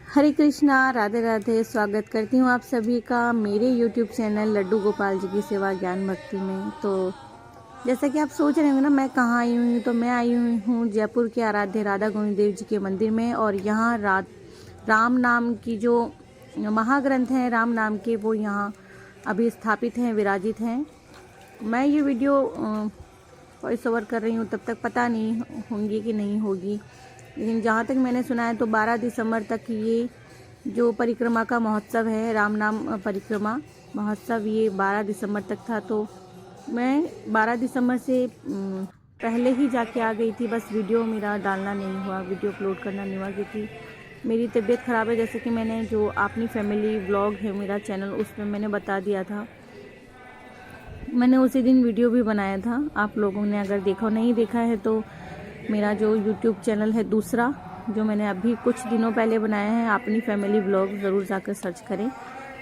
हरे कृष्णा, राधे राधे। स्वागत करती हूँ आप सभी का मेरे यूट्यूब चैनल लड्डू गोपाल जी की सेवा ज्ञान भक्ति में। तो जैसा कि आप सोच रहे होंगे ना, मैं कहाँ आई हुई हूँ, तो मैं आई हुई हूँ जयपुर के आराध्य राधा गोविंद देव जी के मंदिर में। और यहाँ राम नाम की जो महाग्रंथ हैं राम नाम के, वो यहाँ अभी स्थापित हैं, विराजित हैं। मैं ये वीडियो वॉइस ओवर कर रही हूँ, तब तक पता नहीं होंगी कि नहीं होगी, लेकिन जहाँ तक मैंने सुना है तो 12 दिसंबर तक ये जो परिक्रमा का महोत्सव है, राम नाम परिक्रमा महोत्सव, ये 12 दिसंबर तक था। तो मैं 12 दिसंबर से पहले ही जाके आ गई थी, बस वीडियो मेरा डालना नहीं हुआ, वीडियो अपलोड करना नहीं हुआ, क्योंकि मेरी तबीयत ख़राब है। जैसे कि मैंने जो अपनी फैमिली व्लॉग है मेरा चैनल, उसमें मैंने बता दिया था, मैंने उसी दिन वीडियो भी बनाया था। आप लोगों ने अगर देखा नहीं देखा है तो मेरा जो यूट्यूब चैनल है दूसरा, जो मैंने अभी कुछ दिनों पहले बनाया है, अपनी फैमिली व्लॉग, ज़रूर जाकर सर्च करें,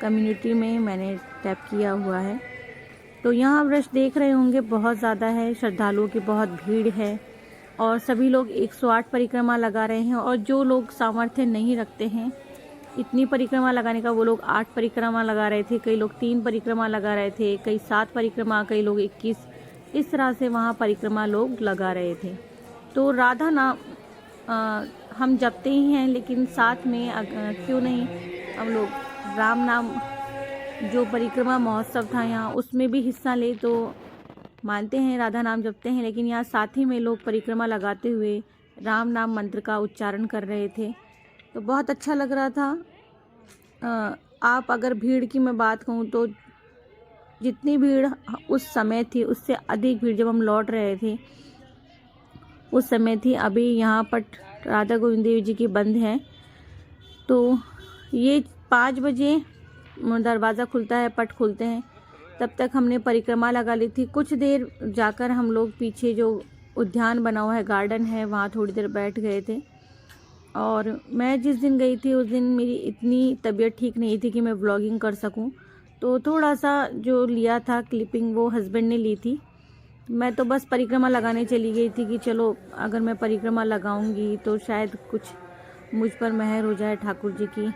कम्युनिटी में मैंने टैप किया हुआ है। तो यहाँ आप रश देख रहे होंगे, बहुत ज़्यादा है, श्रद्धालुओं की बहुत भीड़ है और सभी लोग 108 परिक्रमा लगा रहे हैं। और जो लोग सामर्थ्य नहीं रखते हैं इतनी परिक्रमा लगाने का, वो लोग 8 परिक्रमा लगा रहे थे, कई लोग 3 परिक्रमा लगा रहे थे, कई 7 परिक्रमा, कई लोग 21, इस तरह से वहाँ परिक्रमा लोग लगा रहे थे। तो राधा नाम हम जपते ही हैं, लेकिन साथ में क्यों नहीं हम लोग राम नाम जो परिक्रमा महोत्सव था यहाँ, उसमें भी हिस्सा ले। तो मानते हैं राधा नाम जपते हैं, लेकिन यहाँ साथ ही में लोग परिक्रमा लगाते हुए राम नाम मंत्र का उच्चारण कर रहे थे। तो बहुत अच्छा लग रहा था। आप अगर भीड़ की मैं बात कहूँ तो जितनी भीड़ उस समय थी उससे अधिक भीड़ जब हम लौट रहे थे उस समय थी। अभी यहाँ पट राधा गोविंद देव जी की बंद है, तो ये 5 बजे दरवाज़ा खुलता है, पट खुलते हैं, तब तक हमने परिक्रमा लगा ली थी। कुछ देर जाकर हम लोग पीछे जो उद्यान बना हुआ है, गार्डन है, वहाँ थोड़ी देर बैठ गए थे। और मैं जिस दिन गई थी उस दिन मेरी इतनी तबीयत ठीक नहीं थी कि मैं व्लॉगिंग कर सकूं, तो थोड़ा सा जो लिया था क्लिपिंग वो हस्बैंड ने ली थी। मैं तो बस परिक्रमा लगाने चली गई थी कि चलो अगर मैं परिक्रमा लगाऊंगी तो शायद कुछ मुझ पर मेहर हो जाए, ठाकुर जी की,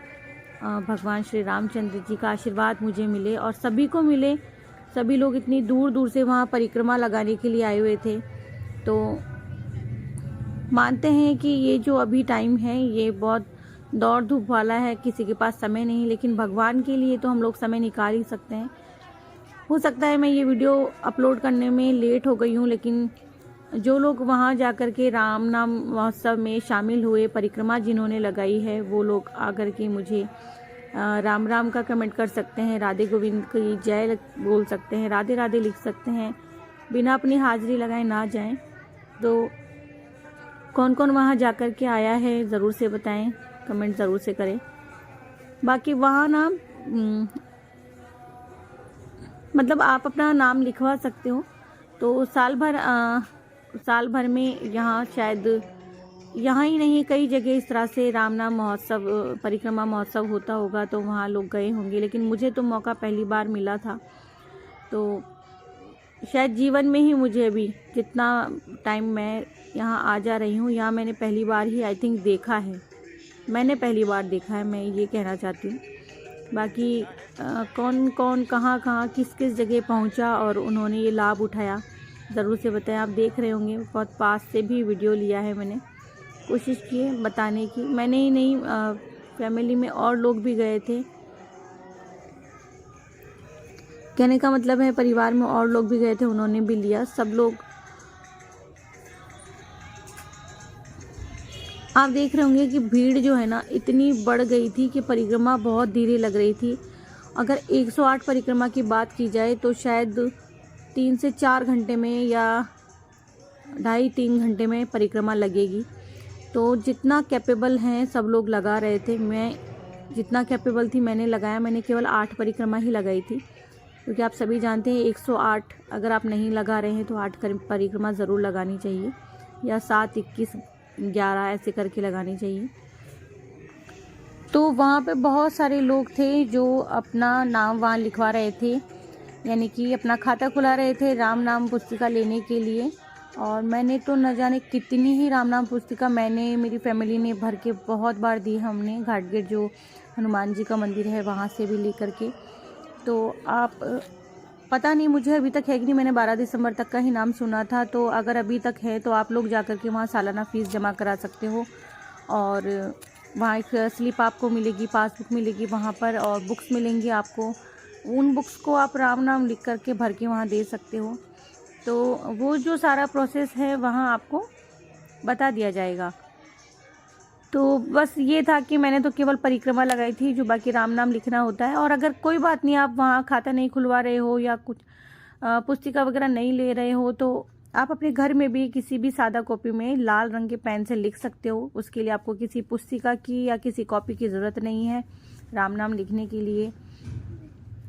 भगवान श्री रामचंद्र जी का आशीर्वाद मुझे मिले और सभी को मिले। सभी लोग इतनी दूर दूर से वहाँ परिक्रमा लगाने के लिए आए हुए थे। तो मानते हैं कि ये जो अभी टाइम है ये बहुत दौड़ धूप वाला है, किसी के पास समय नहीं, लेकिन भगवान के लिए तो हम लोग समय निकाल ही सकते हैं। हो सकता है मैं ये वीडियो अपलोड करने में लेट हो गई हूँ, लेकिन जो लोग वहाँ जाकर के राम नाम महोत्सव में शामिल हुए, परिक्रमा जिन्होंने लगाई है, वो लोग आकर के मुझे राम राम का कमेंट कर सकते हैं, राधे गोविंद की जय बोल सकते हैं, राधे राधे लिख सकते हैं, बिना अपनी हाजिरी लगाए ना जाएं। तो कौन कौन वहाँ जाकर के आया है ज़रूर से बताएं, कमेंट ज़रूर से करें। बाकी वहाँ ना मतलब आप अपना नाम लिखवा सकते हो। तो साल भर में यहाँ शायद यहाँ ही नहीं, कई जगह इस तरह से राम नाम महोत्सव, परिक्रमा महोत्सव होता होगा, तो वहाँ लोग गए होंगे। लेकिन मुझे तो मौका पहली बार मिला था, तो शायद जीवन में ही मुझे अभी जितना टाइम मैं यहाँ आ जा रही हूँ, यहाँ मैंने पहली बार ही आई थिंक देखा है, मैंने पहली बार देखा है, मैं ये कहना चाहती हूँ। बाकी कौन कौन कहाँ कहाँ किस किस जगह पहुँचा और उन्होंने ये लाभ उठाया, ज़रूर से बताएं। आप देख रहे होंगे बहुत पास से भी वीडियो लिया है मैंने, कोशिश की है बताने की। मैंने ही नहीं, फैमिली में और लोग भी गए थे, कहने का मतलब है परिवार में और लोग भी गए थे, उन्होंने भी लिया। सब लोग आप देख रहे होंगे कि भीड़ जो है ना इतनी बढ़ गई थी कि परिक्रमा बहुत धीरे लग रही थी। अगर 108 परिक्रमा की बात की जाए तो शायद 3 से 4 घंटे में या 2.5-3 घंटे में परिक्रमा लगेगी। तो जितना कैपेबल हैं सब लोग लगा रहे थे, मैं जितना कैपेबल थी मैंने लगाया। मैंने केवल 8 परिक्रमा ही लगाई थी, क्योंकि आप सभी जानते हैं 108 अगर आप नहीं लगा रहे हैं तो 8 परिक्रमा ज़रूर लगानी चाहिए, या 7, 21, 11 ऐसे करके लगानी चाहिए। तो वहाँ पे बहुत सारे लोग थे जो अपना नाम वहाँ लिखवा रहे थे, यानी कि अपना खाता खुला रहे थे राम नाम पुस्तिका लेने के लिए। और मैंने तो न जाने कितनी ही राम नाम पुस्तिका मैंने, मेरी फैमिली ने भर के बहुत बार दी हमने, घाट गेट जो हनुमान जी का मंदिर है वहाँ से भी लेकर के। तो आप पता नहीं मुझे अभी तक है कि नहीं, मैंने 12 दिसंबर तक का ही नाम सुना था। तो अगर अभी तक है तो आप लोग जाकर के वहाँ सालाना फ़ीस जमा करा सकते हो, और वहाँ एक स्लिप आपको मिलेगी, पासबुक मिलेगी वहाँ पर, और बुक्स मिलेंगी आपको। उन बुक्स को आप राम नाम लिख करके भर के वहाँ दे सकते हो। तो वो जो सारा प्रोसेस है वहाँ आपको बता दिया जाएगा। तो बस ये था कि मैंने तो केवल परिक्रमा लगाई थी, जो बाकी राम नाम लिखना होता है। और अगर कोई बात नहीं, आप वहाँ खाता नहीं खुलवा रहे हो या कुछ पुस्तिका वगैरह नहीं ले रहे हो, तो आप अपने घर में भी किसी भी सादा कॉपी में लाल रंग के पेन से लिख सकते हो। उसके लिए आपको किसी पुस्तिका की या किसी कॉपी की ज़रूरत नहीं है राम नाम लिखने के लिए।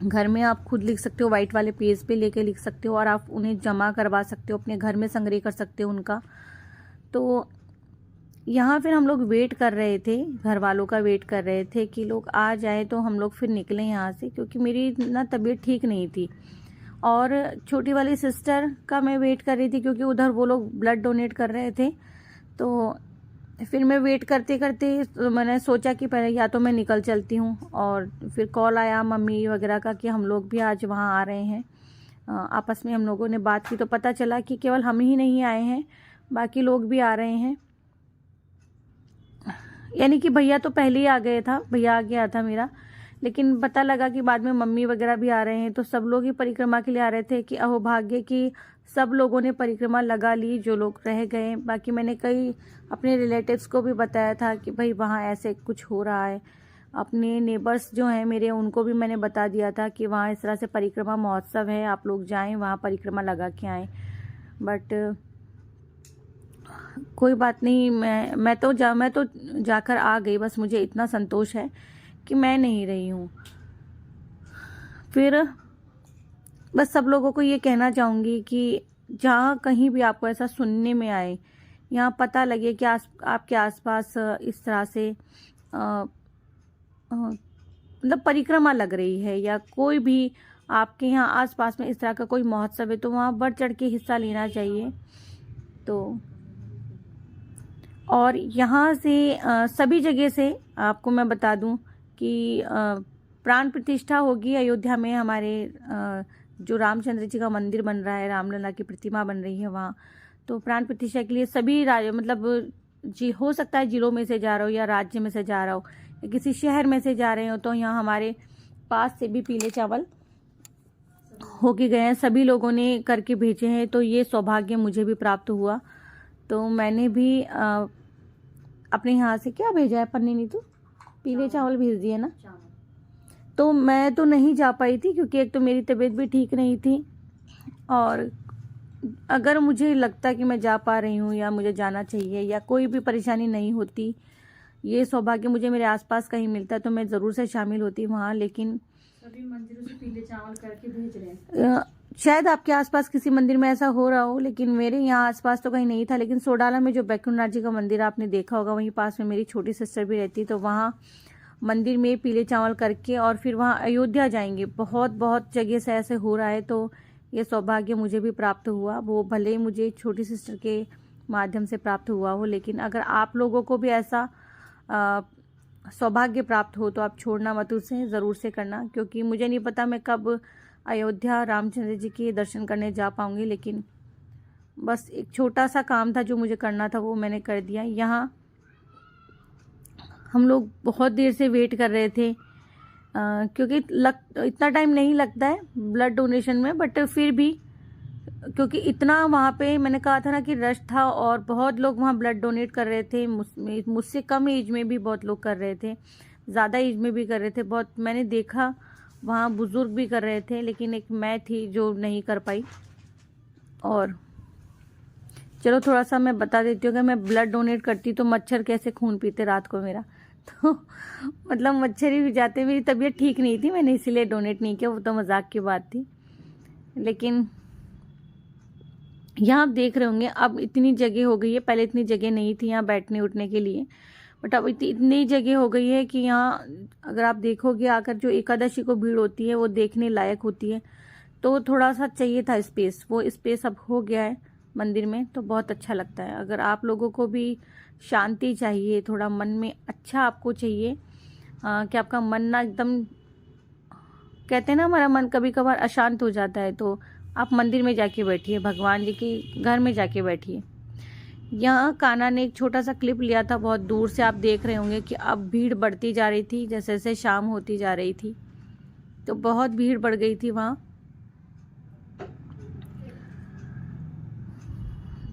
घर में आप खुद लिख सकते हो, वाइट वाले पेज पे लेके लिख सकते हो, और आप उन्हें जमा करवा सकते हो, अपने घर में संग्रह कर सकते हो उनका। तो यहाँ फिर हम लोग वेट कर रहे थे, घर वालों का वेट कर रहे थे कि लोग आ जाए तो हम लोग फिर निकलें यहाँ से, क्योंकि मेरी ना तबीयत ठीक नहीं थी। और छोटी वाली सिस्टर का मैं वेट कर रही थी, क्योंकि उधर वो लोग ब्लड डोनेट कर रहे थे। तो फिर मैं वेट करते करते तो मैंने सोचा कि पहले या तो मैं निकल चलती हूँ, और फिर कॉल आया मम्मी वगैरह का कि हम लोग भी आज वहाँ आ रहे हैं। आपस में हम लोगों ने बात की तो पता चला कि केवल हम ही नहीं आए हैं, बाकी लोग भी आ रहे हैं। यानी कि भैया तो पहले ही आ गए था, भैया आ गया था मेरा, लेकिन पता लगा कि बाद में मम्मी वगैरह भी आ रहे हैं। तो सब लोग ही परिक्रमा के लिए आ रहे थे कि अहो भाग्य कि सब लोगों ने परिक्रमा लगा ली, जो लोग रह गए। बाकी मैंने कई अपने रिलेटिव्स को भी बताया था कि भाई वहाँ ऐसे कुछ हो रहा है। अपने नेबर्स जो हैं मेरे, उनको भी मैंने बता दिया था कि वहाँ इस तरह से परिक्रमा महोत्सव है, आप लोग जाएं वहाँ परिक्रमा लगा के आएँ। बट कोई बात नहीं, मैं तो जाकर आ गई। बस मुझे इतना संतोष है कि मैं नहीं रही हूँ। फिर बस सब लोगों को ये कहना चाहूँगी कि जहाँ कहीं भी आपको ऐसा सुनने में आए, यहाँ पता लगे कि आपके आसपास इस तरह से मतलब परिक्रमा लग रही है, या कोई भी आपके यहाँ आसपास में इस तरह का कोई महोत्सव है, तो वहाँ बढ़ चढ़ के हिस्सा लेना चाहिए। तो और यहाँ से सभी जगह से आपको मैं बता दूं कि प्राण प्रतिष्ठा होगी अयोध्या में। हमारे जो रामचंद्र जी का मंदिर बन रहा है, रामलला की प्रतिमा बन रही है वहाँ। तो प्राण प्रतिष्ठा के लिए सभी मतलब जी हो सकता है जिलों में से जा रहा हो, या राज्य में से जा रहा हो, या किसी शहर में से जा रहे हो, तो यहाँ हमारे पास से भी पीले चावल होके गए हैं, सभी लोगों ने करके भेजे हैं। तो ये सौभाग्य मुझे भी प्राप्त हुआ। तो मैंने भी अपने यहाँ से क्या भेजा है, पन्नी नहीं तो पीले चावल भेज दिए ना। तो मैं तो नहीं जा पाई थी, क्योंकि एक तो मेरी तबीयत भी ठीक नहीं थी, और अगर मुझे लगता कि मैं जा पा रही हूँ या मुझे जाना चाहिए या कोई भी परेशानी नहीं होती, ये सौभाग्य मुझे मेरे आसपास कहीं मिलता, तो मैं ज़रूर से शामिल होती वहाँ। लेकिन सभी मंदिरों से पीले चावल करके भेज रहे हैं। शायद आपके आसपास किसी मंदिर में ऐसा हो रहा हो, लेकिन मेरे यहाँ आसपास तो कहीं नहीं था। लेकिन सोडाला में जो बैकुंठनाथ जी का मंदिर आपने देखा होगा, वहीं पास में मेरी छोटी सिस्टर भी रहती, तो वहाँ मंदिर में पीले चावल करके और फिर वहाँ अयोध्या जाएंगे। बहुत बहुत जगह से ऐसे हो रहा है, तो ये सौभाग्य मुझे भी प्राप्त हुआ। वो भले ही मुझे छोटी सिस्टर के माध्यम से प्राप्त हुआ हो, लेकिन अगर आप लोगों को भी ऐसा सौभाग्य प्राप्त हो तो आप छोड़ना मत, उसे ज़रूर से करना। क्योंकि मुझे नहीं पता मैं कब अयोध्या रामचंद्र जी के दर्शन करने जा पाऊंगी, लेकिन बस एक छोटा सा काम था जो मुझे करना था, वो मैंने कर दिया। यहाँ हम लोग बहुत देर से वेट कर रहे थे, क्योंकि इतना टाइम नहीं लगता है ब्लड डोनेशन में, बट फिर भी क्योंकि इतना वहाँ पे मैंने कहा था ना कि रश था, और बहुत लोग वहाँ ब्लड डोनेट कर रहे थे। मुझसे कम एज में भी बहुत लोग कर रहे थे, ज़्यादा एज में भी कर रहे थे। बहुत मैंने देखा वहाँ बुज़ुर्ग भी कर रहे थे, लेकिन एक मैं थी जो नहीं कर पाई। और चलो थोड़ा सा मैं बता देती हूँ कि मैं ब्लड डोनेट करती तो मच्छर कैसे खून पीते रात को मेरा। तो मतलब मच्छर ही जाते, मेरी तबीयत ठीक नहीं थी, मैंने इसीलिए डोनेट नहीं किया, वो तो मजाक की बात थी। लेकिन यहाँ आप देख रहे होंगे अब इतनी जगह हो गई है, पहले इतनी जगह नहीं थी यहाँ बैठने उठने के लिए, बट अब इतनी जगह हो गई है कि यहाँ अगर आप देखोगे आकर जो एकादशी को भीड़ होती है वो देखने लायक होती है। तो थोड़ा सा चाहिए था स्पेस, वो स्पेस अब हो गया है, मंदिर में, तो बहुत अच्छा लगता है। अगर आप लोगों को भी शांति चाहिए, थोड़ा मन में अच्छा आपको चाहिए, कि आपका मन ना एकदम, कहते हैं ना हमारा मन कभी कभार अशांत हो जाता है, तो आप मंदिर में जाके बैठिए, भगवान जी के घर में जाके बैठिए। यहाँ कान्हा ने एक छोटा सा क्लिप लिया था, बहुत दूर से आप देख रहे होंगे कि अब भीड़ बढ़ती जा रही थी जैसे जैसे शाम होती जा रही थी, तो बहुत भीड़ बढ़ गई थी वहाँ।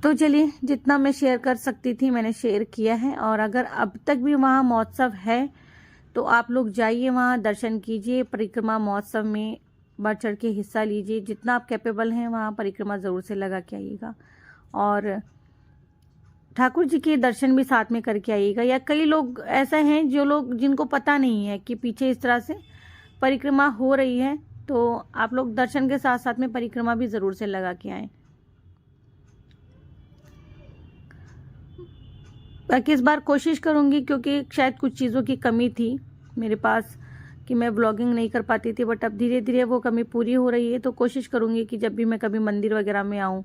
तो चलिए, जितना मैं शेयर कर सकती थी मैंने शेयर किया है। और अगर अब तक भी वहाँ महोत्सव है तो आप लोग जाइए, वहाँ दर्शन कीजिए, परिक्रमा महोत्सव में बढ़ चढ़ के हिस्सा लीजिए, जितना आप कैपेबल हैं वहाँ परिक्रमा ज़रूर से लगा के आइएगा, और ठाकुर जी के दर्शन भी साथ में करके आइएगा। या कई लोग ऐसे हैं जो लोग जिनको पता नहीं है कि पीछे इस तरह से परिक्रमा हो रही है, तो आप लोग दर्शन के साथ साथ में परिक्रमा भी ज़रूर से लगा के आएँ। बाकी इस बार कोशिश करूँगी, क्योंकि शायद कुछ चीज़ों की कमी थी मेरे पास कि मैं व्लॉगिंग नहीं कर पाती थी, बट अब धीरे धीरे वो कमी पूरी हो रही है। तो कोशिश करूँगी कि जब भी मैं कभी मंदिर वगैरह में आऊँ,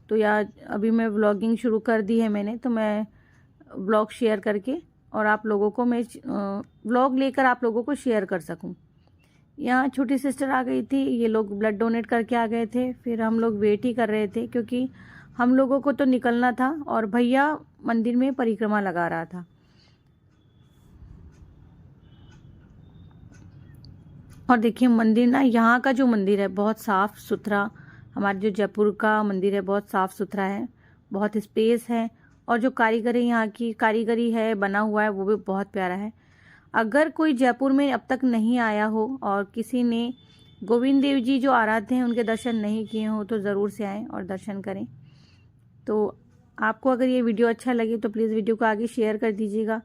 तो या अभी मैं व्लॉगिंग शुरू कर दी है मैंने, तो मैं व्लॉग शेयर करके और आप लोगों को मैं व्लॉग लेकर आप लोगों को शेयर कर सकूँ। यहाँ छोटी सिस्टर आ गई थी, ये लोग ब्लड डोनेट करके आ गए थे, फिर हम लोग वेट ही कर रहे थे क्योंकि हम लोगों को तो निकलना था और भैया मंदिर में परिक्रमा लगा रहा था। और देखिए मंदिर ना, यहाँ का जो मंदिर है बहुत साफ़ सुथरा, हमारे जो जयपुर का मंदिर है बहुत साफ़ सुथरा है, बहुत स्पेस है, और जो कारीगरी यहाँ की कारीगरी है बना हुआ है वो भी बहुत प्यारा है। अगर कोई जयपुर में अब तक नहीं आया हो और किसी ने गोविंद देव जी जो आराध्य हैं उनके दर्शन नहीं किए हो, तो ज़रूर से आएँ और दर्शन करें। तो आपको अगर ये वीडियो अच्छा लगे तो प्लीज़ वीडियो को आगे शेयर कर दीजिएगा।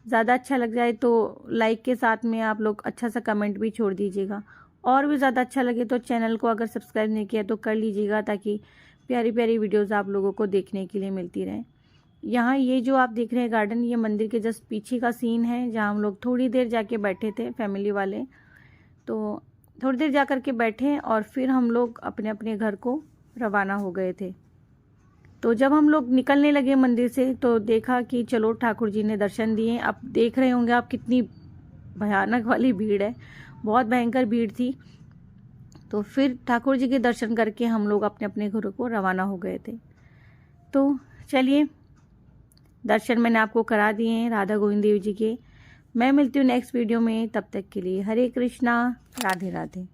ज़्यादा अच्छा लग जाए तो लाइक के साथ में आप लोग अच्छा सा कमेंट भी छोड़ दीजिएगा, और भी ज़्यादा अच्छा लगे तो चैनल को अगर सब्सक्राइब नहीं किया तो कर लीजिएगा, ताकि प्यारी प्यारी वीडियोज़ आप लोगों को देखने के लिए मिलती रहें। यहाँ ये जो आप देख रहे हैं गार्डन, ये मंदिर के जस्ट पीछे का सीन है, जहाँ हम लोग थोड़ी देर जाके बैठे थे फैमिली वाले। तो थोड़ी देर जा कर के बैठे और फिर हम लोग अपने अपने घर को रवाना हो गए थे। तो जब हम लोग निकलने लगे मंदिर से तो देखा कि चलो ठाकुर जी ने दर्शन दिए। अब देख रहे होंगे आप कितनी भयानक वाली भीड़ है, बहुत भयंकर भीड़ थी। तो फिर ठाकुर जी के दर्शन करके हम लोग अपने अपने घरों को रवाना हो गए थे। तो चलिए, दर्शन मैंने आपको करा दिए हैं राधा गोविंद देव जी के। मैं मिलती हूँ नेक्स्ट वीडियो में, तब तक के लिए हरे कृष्णा, राधे राधे।